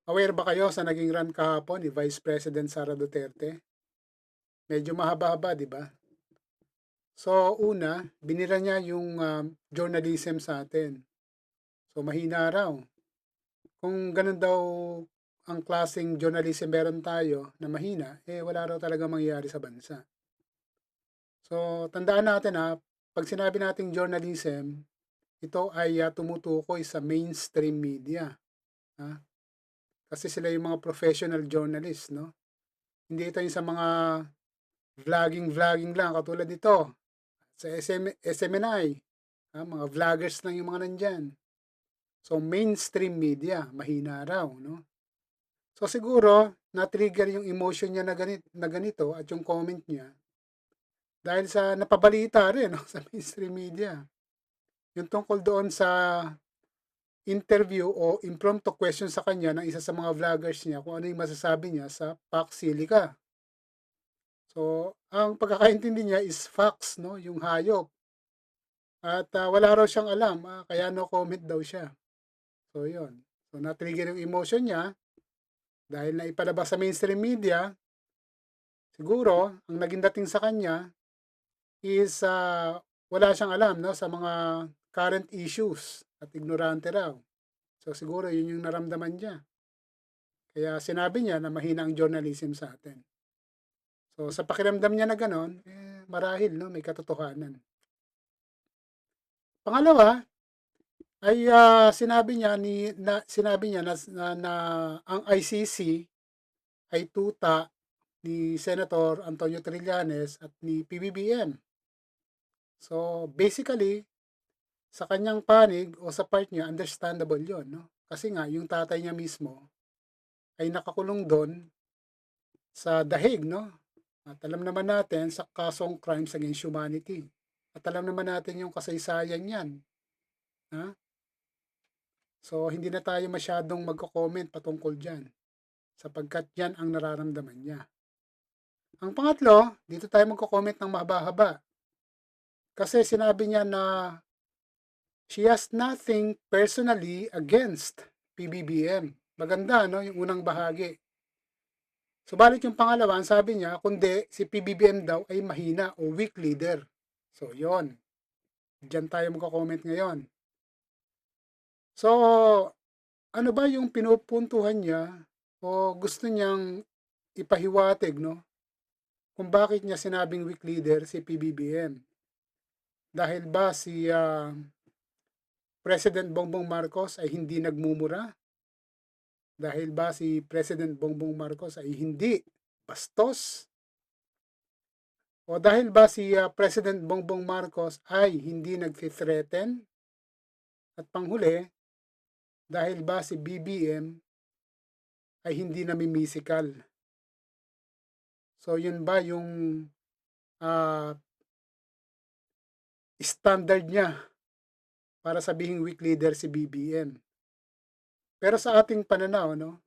Aware ba kayo sa naging rant kahapon ni Vice President Sara Duterte? Medyo mahaba-haba, 'di ba? So, una, binira niya yung journalism sa atin. So, mahina raw. Kung ganun daw ang klaseng journalism meron tayo na mahina, wala raw talaga mangyayari sa bansa. So, tandaan natin pag sinabi nating journalism, ito ay tumutukoy sa mainstream media. Ha? Kasi sila yung mga professional journalists, no? Hindi ito yung sa mga vlogging lang katulad nito sa SMNI, mga vloggers lang yung mga nandyan. So mainstream media, mahina raw, no? So siguro na-trigger yung emotion niya na ganito at yung comment niya dahil sa napabalita rin no, sa mainstream media. Yung tungkol doon sa interview o impromptu question sa kanya ng isa sa mga vloggers niya kung ano yung masasabi niya sa Pac Silica. So, ang pagkakaintindi niya is facts, no? Yung hayop. At wala raw siyang alam, kaya no comment daw siya. So, yun. So, na-trigger yung emotion niya dahil na ipalabas sa mainstream media, siguro, ang naging dating sa kanya is wala siyang alam no, sa mga current issues at ignorante raw. So, siguro yun yung naramdaman niya. Kaya sinabi niya na mahina ang journalism sa atin. So, sa pakiramdam niya na ganon, marahil no, may katotohanan. Pangalawa, ay sinabi niya na ang ICC ay tuta ni Senator Antonio Trillanes at ni PBBM. So basically, sa kanyang panig o sa part niya, understandable yon, no? Kasi nga, yung tatay niya mismo ay nakakulong doon sa dahig, no? At alam naman natin sa kasong crimes against humanity. At alam naman natin yung kasaysayan niyan. Ha? So, hindi na tayo masyadong magko-comment patungkol dyan sapagkat yan ang nararamdaman niya. Ang pangatlo, dito tayo magko-comment ng mahaba-haba kasi sinabi niya na she has nothing personally against PBBM. Maganda, no? Yung unang bahagi. Subalit yung pangalawa, ang sabi niya, kundi si PBBM daw ay mahina o weak leader. So, yon. Diyan tayo magko-comment ngayon. So, ano ba yung pinupuntuhan niya o gusto niyang ipahiwatig, no? Kung bakit niya sinabing weak leader si PBBM. Dahil ba si President Bongbong Marcos ay hindi nagmumura? Dahil ba si President Bongbong Marcos ay hindi bastos? O dahil ba si President Bongbong Marcos ay hindi nag-threaten? At panghuli, dahil ba si BBM ay hindi namimisikal? So yun ba yung uh, standard niya para sabihing weak leader si BBM? Pero sa ating pananaw, no,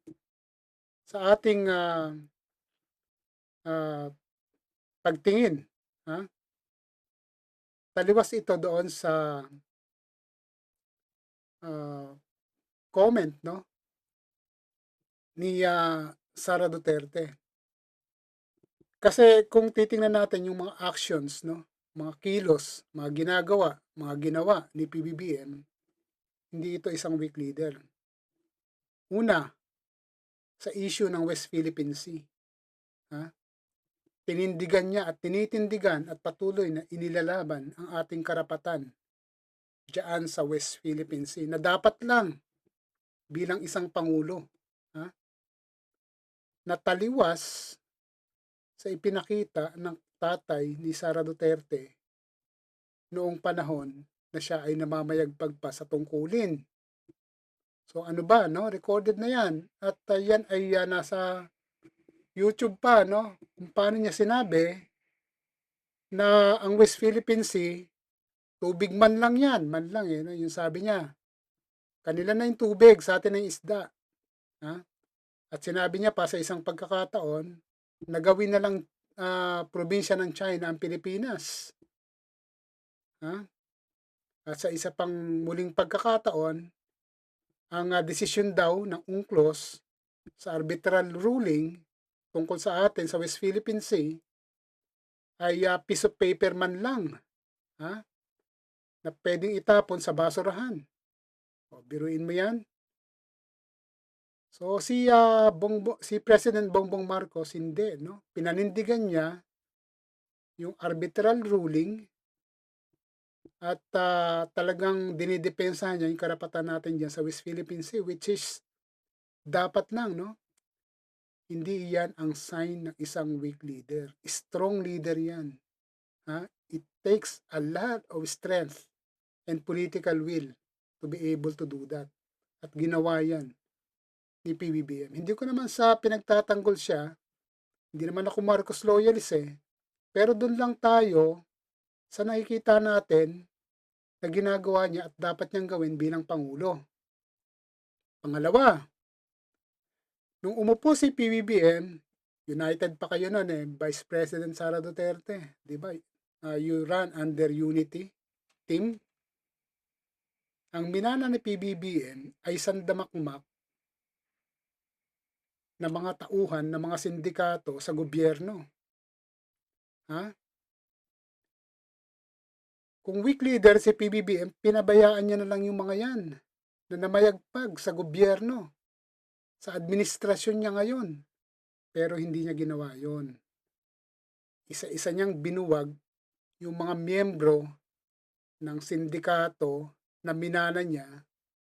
sa ating uh, pagtingin, ha, taliwas ito doon sa uh, comment, no, ni Sara Duterte. Kasi kung titingnan natin yung mga actions, no, mga kilos, mga ginagawa, mga ginawa ni PBBM, hindi ito isang weak leader. Una, sa issue ng West Philippine Sea, ha, tinindigan niya at tinitindigan at patuloy na inilalaban ang ating karapatan diyan sa West Philippine Sea na dapat lang bilang isang pangulo, ha, na taliwas sa ipinakita ng tatay ni Sara Duterte noong panahon na siya ay namamayagpag pa sa tungkulin. So ano ba, no? Recorded na yan. At yan ay nasa YouTube pa, no? Kung paano niya sinabi na ang West Philippine Sea, tubig man lang yan. Man lang no? Yung sabi niya. Kanila na yung tubig, sa atin na yung isda. Ha? At sinabi niya pa sa isang pagkakataon, na gawin na lang probinsya ng China ang Pilipinas. Ha? At sa isa pang muling pagkakataon, ang desisyon daw ng UNCLOS sa arbitral ruling tungkol sa atin sa West Philippine Sea ay piece of paper man lang, ha, na pwedeng itapon sa basurahan. O, biruin mo yan. So si President Bongbong Marcos hindi, no? Pinanindigan niya yung arbitral ruling at talagang dinidepensa niya yung karapatan natin diyan sa West Philippine Sea, which is dapat lang, no? Hindi yan ang sign ng isang weak leader. Strong leader yan. Ha? It takes a lot of strength and political will to be able to do that. At ginawa yan ni PBBM. Hindi ko naman sa pinagtatanggol siya, hindi naman ako Marcos loyalist pero doon lang tayo sa nakikita natin na ginagawa niya at dapat niyang gawin bilang Pangulo. Pangalawa, nung umupo si PBBM, united pa kayo noon Vice President Sara Duterte, di ba? You run under unity team. Ang minana ni PBBM ay sandamakmak na mga tauhan ng mga sindikato sa gobyerno. Ha? Kung weak leader si PBBM, pinabayaan niya na lang yung mga yan na namayagpag sa gobyerno, sa administrasyon niya ngayon. Pero hindi niya ginawa yon. Isa-isa niyang binuwag yung mga miyembro ng sindikato na minana niya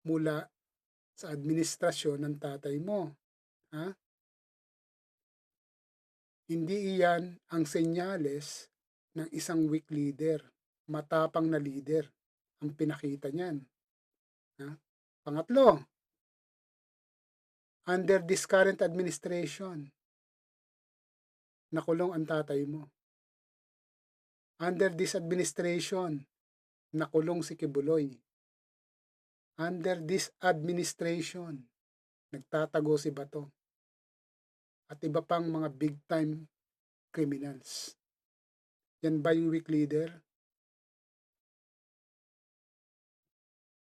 mula sa administrasyon ng tatay mo. Ha? Hindi iyan ang senyales ng isang weak leader, matapang na leader ang pinakita niyan. Ha? Pangatlo, under this current administration, nakulong ang tatay mo. Under this administration, nakulong si Kibuloy. Under this administration, nagtatago si Bato. At iba pang mga big time criminals. Yan ba yung weak leader?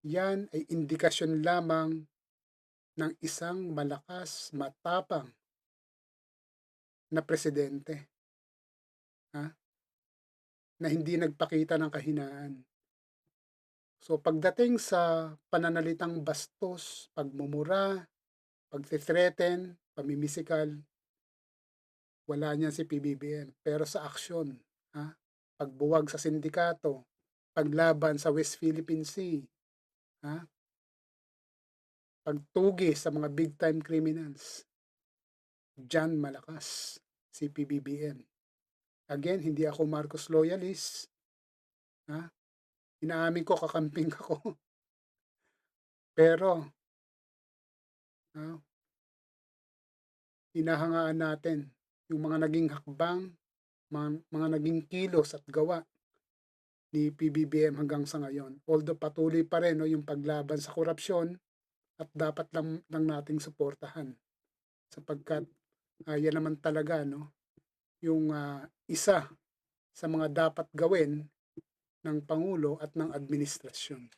Yan ay indikasyon lamang ng isang malakas, matapang na presidente. Ha? Na hindi nagpakita ng kahinaan. So pagdating sa pananalitang bastos, pagmumura, pagti-threaten, pamimisikal, wala niyan si PBBM. Pero sa aksyon, pagbuwag sa sindikato, paglaban sa West Philippine Sea, pagtugi sa mga big time criminals, diyan malakas si PBBM. Again, hindi ako Marcos loyalist. Inaamin ko, kakamping ako. Pero, hinahangaan natin yung mga naging hakbang, mga naging kilos at gawa ni PBBM hanggang sa ngayon. Although patuloy pa rin yung paglaban sa korupsyon at dapat lang nating suportahan sapagkat yan naman talaga yung isa sa mga dapat gawin ng Pangulo at ng administrasyon.